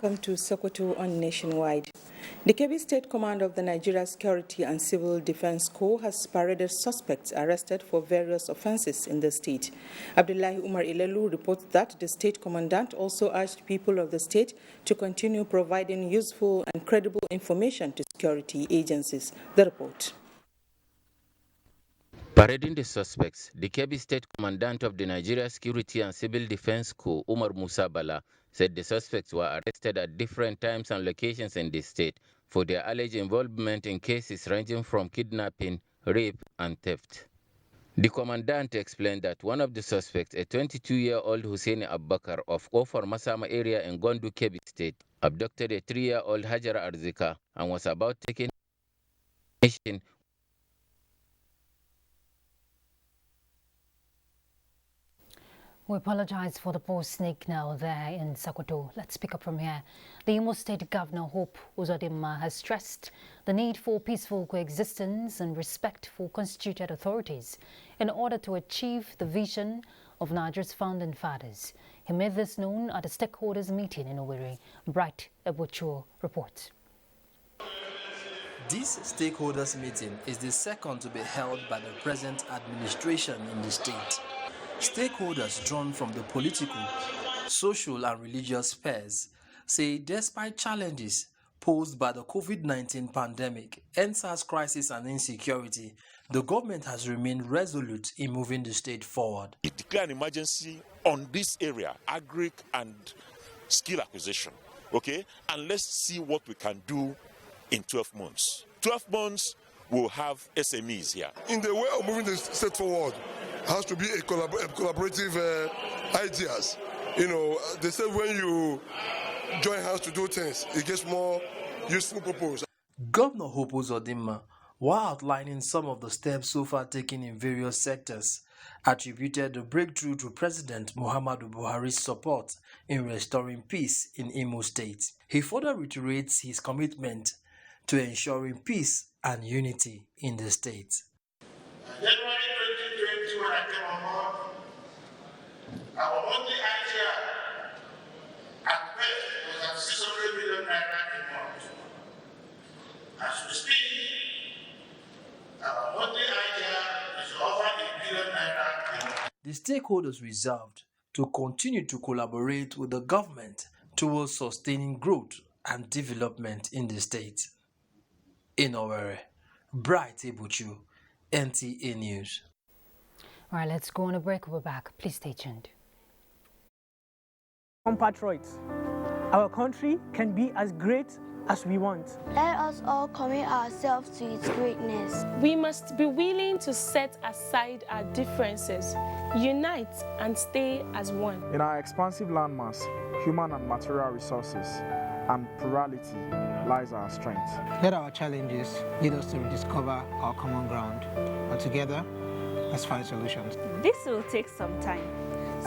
Speaker 10: Welcome to Sokoto on Nationwide. The Kebbi State Command of the Nigeria Security and Civil Defense Corps has paraded suspects arrested for various offenses in the state. Abdullahi Umar Ilelu reports that the state commandant also urged people of the state to continue providing useful and credible information to security agencies. The report.
Speaker 11: Parading the suspects, the Kebbi State Commandant of the Nigeria Security and Civil Defense Corps, Umar Musa Bala, said the suspects were arrested at different times and locations in the state for their alleged involvement in cases ranging from kidnapping, rape, and theft. The commandant explained that one of the suspects, a 22-year-old Hussein Abbakar of Ofar Masama area in Gondu, Kebbi State, abducted a 3-year-old Hajara Arzika and was about taking mission.
Speaker 1: We apologize for the poor signal there in Sokoto. Let's pick up from here. The Imo State Governor Hope Uzodimma has stressed the need for peaceful coexistence and respect for constituted authorities in order to achieve the vision of Nigeria's founding fathers. He made this known at a stakeholders meeting in Owerri. Bright Ebuchu reports.
Speaker 23: This stakeholders meeting is the second to be held by the present administration in the state. Stakeholders drawn from the political, social and religious spheres say despite challenges posed by the COVID-19 pandemic, NSAS crisis and insecurity, the government has remained resolute in moving the state forward.
Speaker 24: We declare an emergency on this area, agric and skill acquisition, okay? And let's see what we can do in 12 months. 12 months, we'll have SMEs here.
Speaker 25: In the way of moving the state forward, has to be a collaborative ideas. You know, they say when you join hands to do things, it gets more useful purpose.
Speaker 23: Governor Hope Uzodimma, while outlining some of the steps so far taken in various sectors, attributed the breakthrough to President Muhammadu Buhari's support in restoring peace in Imo State. He further reiterates his commitment to ensuring peace and unity in the state.
Speaker 16: January 2020, when I came on board, our only idea at best was at 600 million naira a month. As we speak, our only idea is to offer 1 billion naira a month.
Speaker 23: The stakeholders resolved to continue to collaborate with the government towards sustaining growth and development in the state. In Owerri, Bright Ebuchu, NTA News.
Speaker 1: All right, let's go on a break. We're back. Please stay tuned.
Speaker 26: Compatriots, our country can be as great
Speaker 2: as we want.
Speaker 4: Let us all commit ourselves to its greatness.
Speaker 8: We must be willing to set aside our differences, unite and stay as one.
Speaker 12: In our expansive landmass, human and material resources, and plurality lies our strength.
Speaker 13: Let our challenges lead us to rediscover our common ground, and together, let's find solutions.
Speaker 14: This will take some time,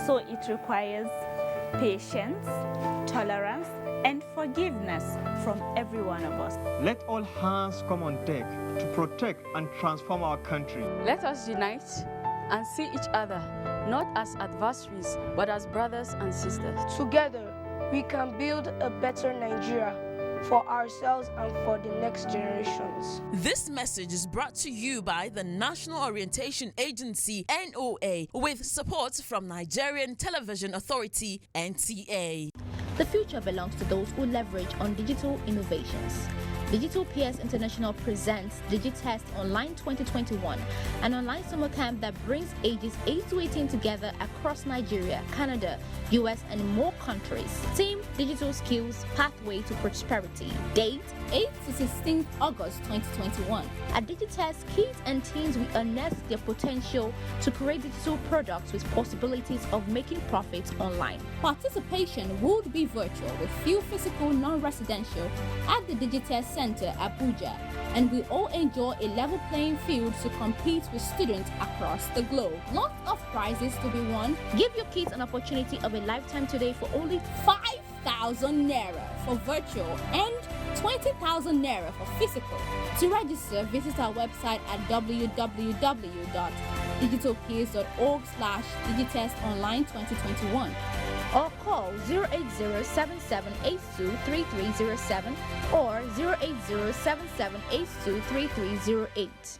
Speaker 14: so it requires patience, tolerance, and forgiveness from every one of us.
Speaker 26: Let all hands come on deck to protect and transform our country.
Speaker 27: Let us unite and see each other not as adversaries, but as brothers and sisters.
Speaker 4: Together, we can build a better Nigeria for ourselves and for the next generations.
Speaker 28: This message is brought to you by the National Orientation Agency, NOA, with support from Nigerian Television Authority, NTA.
Speaker 29: The future belongs to those who leverage on digital innovations. Digital Peers International presents DigiTest Online 2021, an online summer camp that brings ages 8 to 18 together across Nigeria, Canada, US, and more countries. Theme: Digital Skills, Pathway to Prosperity. Date: 8 to 16 August 2021. At DigiTest, kids and teens will unearth their potential to create digital products with possibilities of making profits online. Participation would be virtual with few physical non-residential at the DigiTest Center, Abuja, and we all enjoy a level playing field to compete with students across the globe. Lots of prizes to be won. Give your kids an opportunity of a lifetime today for only 5,000 Naira for virtual and 20,000 Naira for physical. To register, visit our website at www.digitalpeers.org/digitestonline2021 or call 08077823307 or 08077823308.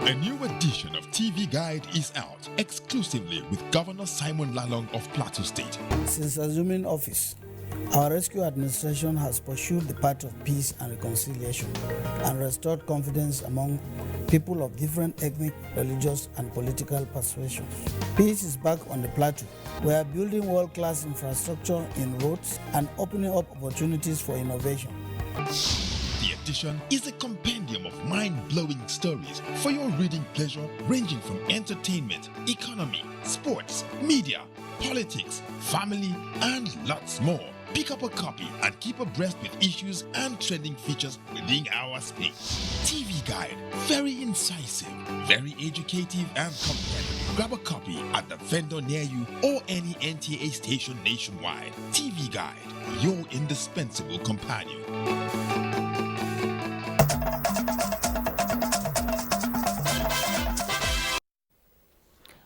Speaker 35: A new edition of TV Guide is out exclusively with Governor Simon Lalong of Plateau State.
Speaker 30: Since assuming office, our rescue administration has pursued the path of peace and reconciliation and restored confidence among people of different ethnic, religious, and political persuasions. Peace is back on the plateau. We are building world-class infrastructure in roads and opening up opportunities for innovation.
Speaker 35: The edition is a compendium of mind-blowing stories for your reading pleasure, ranging from entertainment, economy, sports, media, politics, family, and lots more. Pick up a copy and keep abreast with issues and trending features within our space. TV Guide, very incisive, very educative and compelling. Grab a copy at the vendor near you or any NTA station nationwide. TV Guide, your indispensable companion.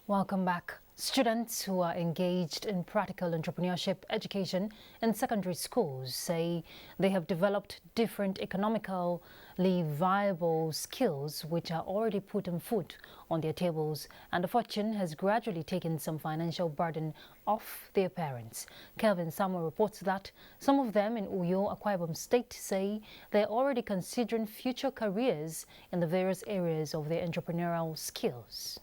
Speaker 1: Welcome back. Students who are engaged in practical entrepreneurship education in secondary schools say they have developed different economically viable skills which are already putting food on their tables, and the fortune has gradually taken some financial burden off their parents. Kelvin Samuel reports that some of them in Uyo, Akwa Ibom State say they're already considering future careers in the various areas of their entrepreneurial skills.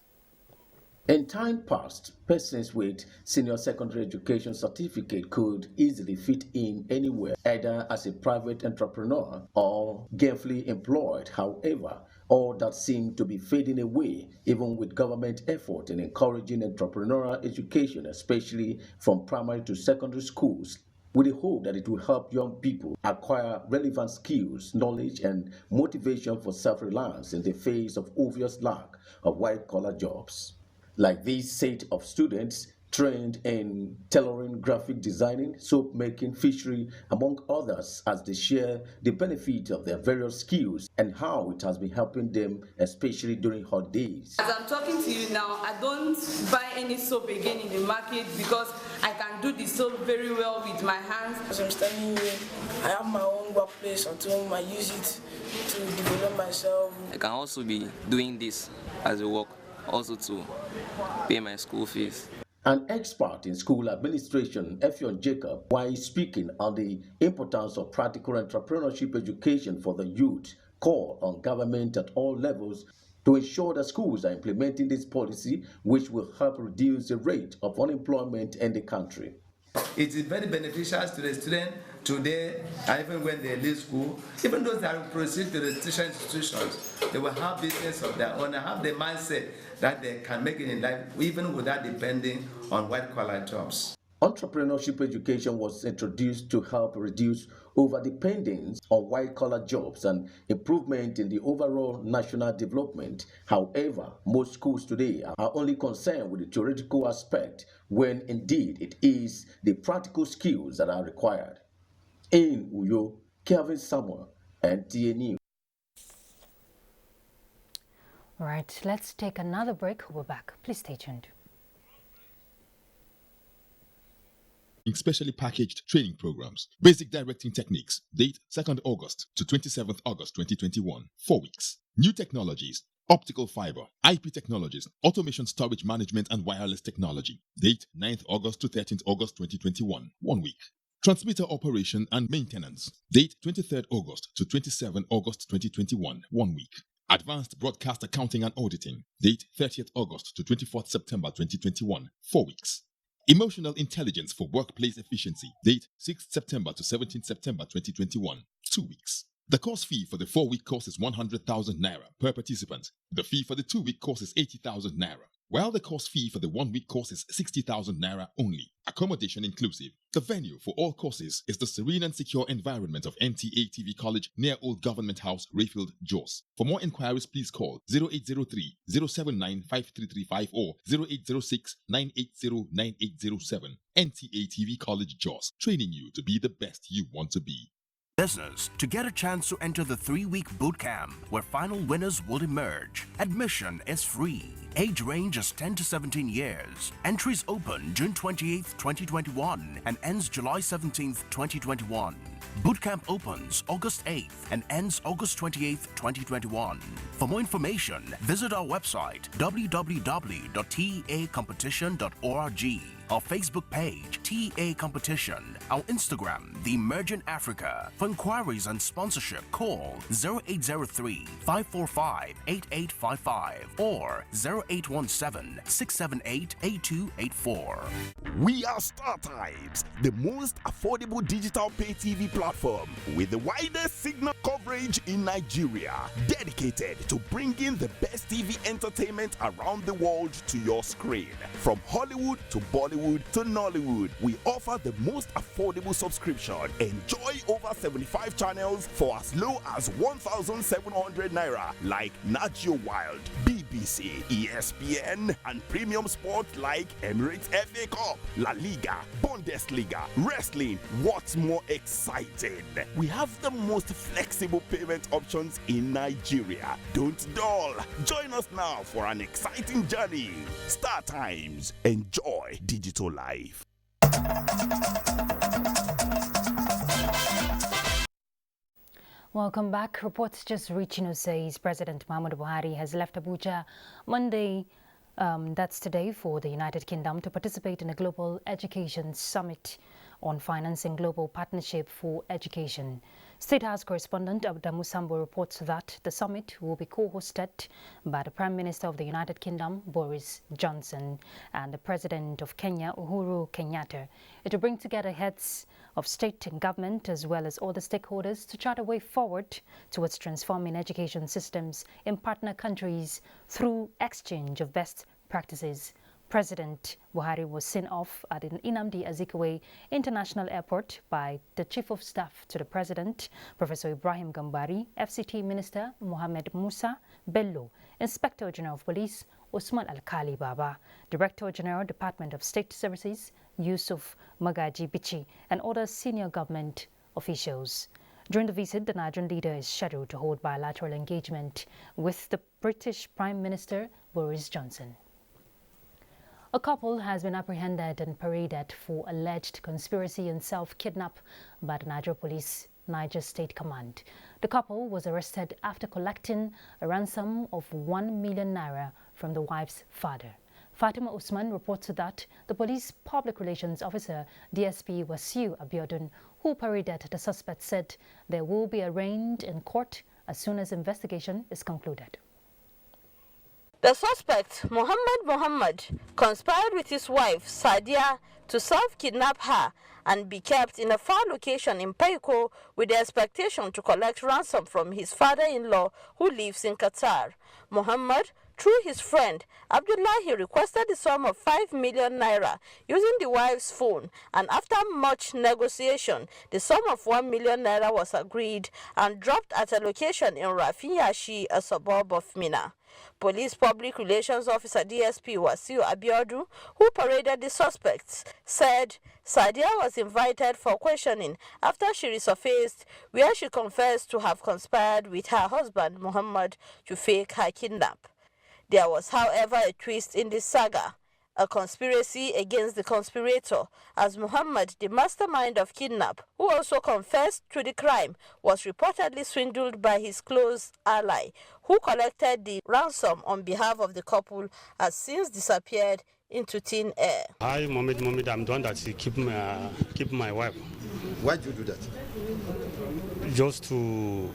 Speaker 31: In time past, persons with senior secondary education certificate could easily fit in anywhere, either as a private entrepreneur or gainfully employed. However, all that seemed to be fading away, even with government effort in encouraging entrepreneurial education, especially from primary to secondary schools, with the hope that it will help young people acquire relevant skills, knowledge, and motivation for self-reliance in the face of obvious lack of white-collar jobs. Like this set of students trained in tailoring, graphic designing, soap making, fishery, among others, as they share the benefit of their various skills and how it has been helping them, especially during hot days.
Speaker 32: As I'm talking to you now, I don't buy any soap again in the market because I can do the soap very well with my hands.
Speaker 33: As I'm standing here, I have my own workplace at home. I use it to develop myself.
Speaker 34: I can also be doing this as a work, also to pay my school fees.
Speaker 31: An expert in school administration, Effion Jacob, while speaking on the importance of practical entrepreneurship education for the youth, called on government at all levels to ensure that schools are implementing this policy, which will help reduce the rate of unemployment in the country.
Speaker 2: it is very beneficial to the student today, and even when they leave school. Even those that will proceed to the teaching institutions, they will have business of their own and have the mindset that they can make it in life, even without depending on white-collar jobs.
Speaker 31: Entrepreneurship education was introduced to help reduce overdependence on white-collar jobs and improvement in the overall national development. However, most schools today are only concerned with the theoretical aspect when indeed it is the practical skills that are required. In Uyo, Kevin Samuel, NTA News.
Speaker 1: All right, let's take another break. We're back. Please stay tuned.
Speaker 35: Specially packaged training programs. Basic directing techniques. Date 2nd August to 27th August 2021. 4 weeks. New technologies. Optical fiber, IP technologies, automation storage management and wireless technology. Date 9th August to 13th August 2021. 1 week. Transmitter operation and maintenance. Date 23rd August to 27th August 2021. 1 week. Advanced broadcast accounting and auditing. Date 30th August to 24th September 2021. 4 weeks. Emotional intelligence for workplace efficiency. Date 6th September to 17th September 2021. 2 weeks. The course fee for the 4-week course is 100,000 naira per participant. The fee for the 2-week course is 80,000 naira, while the course fee for the 1-week course is 60,000 naira only. Accommodation inclusive. The venue for all courses is the serene and secure environment of NTA TV College near Old Government House, Rayfield, Jos. For more inquiries, please call 0803 079 5335 or 0806 980 9807. NTA TV College, Jos, training you to be the best you want to be.
Speaker 3: Listeners, to get a chance to enter the 3-week boot camp where final winners will emerge. Admission is free. Age range is 10 to 17 years. Entries open June 28th, 2021 and ends July 17th, 2021. Bootcamp opens August 8th and ends August 28th, 2021. For more information, visit our website www.teacompetition.org, our Facebook page, TA Competition, our Instagram, The Emerging Africa. For inquiries and sponsorship, call 0803-545-8855 or 0817-678-8284.
Speaker 5: We are StarTimes, the most affordable digital pay TV platform with the widest signal coverage in Nigeria, dedicated to bringing the best TV entertainment around the world to your screen. From Hollywood to Bollywood to Nollywood, we offer the most affordable subscription. Enjoy over 75 channels for as low as 1,700 naira, like Nat Geo Wild, BBC, ESPN, and premium sports like Emirates FA Cup, La Liga, Bundesliga, wrestling. What's more exciting? We have the most flexible payment options in Nigeria. Don't dull. Join us now for an exciting journey. StarTimes. Enjoy digital life.
Speaker 1: Welcome back. Reports just reaching us says President Muhammadu Buhari has left Abuja Monday, that's today, for the United Kingdom to participate in a global education summit on financing global partnership for education. State House correspondent Abdamu Sambo reports that the summit will be co-hosted by the Prime Minister of the United Kingdom, Boris Johnson, and the President of Kenya, Uhuru Kenyatta. It will bring together heads of state and government as well as other stakeholders to chart a way forward towards transforming education systems in partner countries through exchange of best practices. President Buhari was sent off at the Nnamdi Azikiwe International Airport by the Chief of Staff to the President, Professor Ibrahim Gambari, FCT Minister Mohamed Musa Bello, Inspector General of Police Usman Alkali Baba, Director General Department of State Services Yusuf Magaji Bichi, and other senior government officials. During the visit, the Nigerian leader is scheduled to hold bilateral engagement with the British Prime Minister Boris Johnson. A couple has been apprehended and paraded for alleged conspiracy and self-kidnap by the Niger Police Niger State Command. The couple was arrested after collecting a ransom of 1 million naira from the wife's father. Fatima Usman reports that the police public relations officer, DSP Wasiu Abiodun, who paraded the suspect, said they will be arraigned in court as soon as investigation is concluded.
Speaker 6: The suspect, Muhammad, conspired with his wife, Sadia, to self-kidnap her and be kept in a far location in Paiko with the expectation to collect ransom from his father-in-law who lives in Qatar. Muhammad, through his friend, Abdullahi, requested the sum of 5 million naira using the wife's phone, and after much negotiation, the sum of 1 million naira was agreed and dropped at a location in Rafinyashi, a suburb of Mina. Police Public Relations Officer DSP Wasiu Abiodun, who paraded the suspects, said Sadia was invited for questioning after she resurfaced, where she confessed to have conspired with her husband Muhammad to fake her kidnap. There was, however, a twist in this saga, a conspiracy against the conspirator, as Muhammad, the mastermind of kidnap, who also confessed to the crime, was reportedly swindled by his close ally, who collected the ransom on behalf of the couple, has since disappeared into thin air.
Speaker 7: Hi, Mohammed, I'm the one that keep my wife.
Speaker 9: Why do you do that?
Speaker 7: Just to,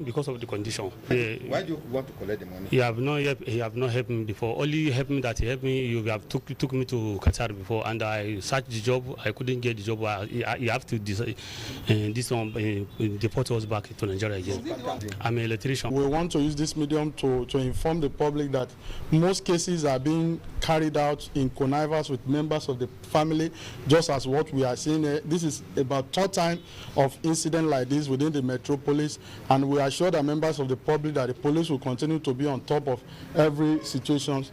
Speaker 7: because of the condition.
Speaker 9: Why do you want to collect the money?
Speaker 7: He have not helped me before. Only helped me that he helped me. You have took me to Qatar before, and I searched the job. I couldn't get the job. You have to this one deport us back to Nigeria again. I'm an electrician.
Speaker 12: We want to use this medium to inform the public that most cases are being carried out in connivance with members of the family, just as what we are seeing here. This is about third time of incident like this within the metropolis, and we assure the members of the public that the police will continue to be on top of every situation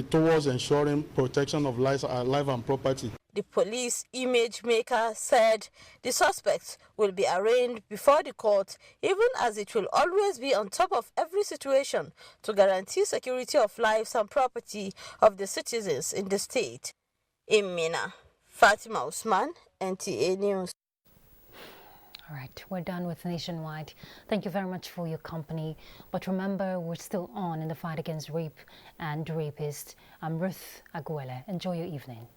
Speaker 12: towards ensuring protection of life and property.
Speaker 6: The police image maker said the suspects will be arraigned before the court, even as it will always be on top of every situation to guarantee security of lives and property of the citizens in the state. In Mina, Fatima Usman, NTA News.
Speaker 1: All right, we're done with Nationwide. Thank you very much for your company. But remember, we're still on in the fight against rape and rapists. I'm Ruth Aguele. Enjoy your evening.